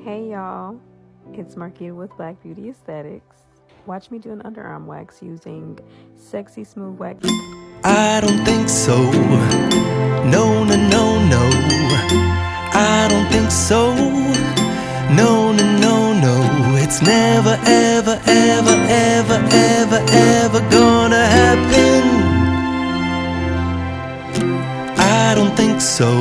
Hey y'all, it's Marquita with Black Beauty Aesthetics. Watch me do an underarm wax using Sexy Smooth Wax. I don't think so. No, no, no, no. I don't think so. No, no, no, no. It's never, ever, ever, ever, ever, ever gonna happen. I don't think so.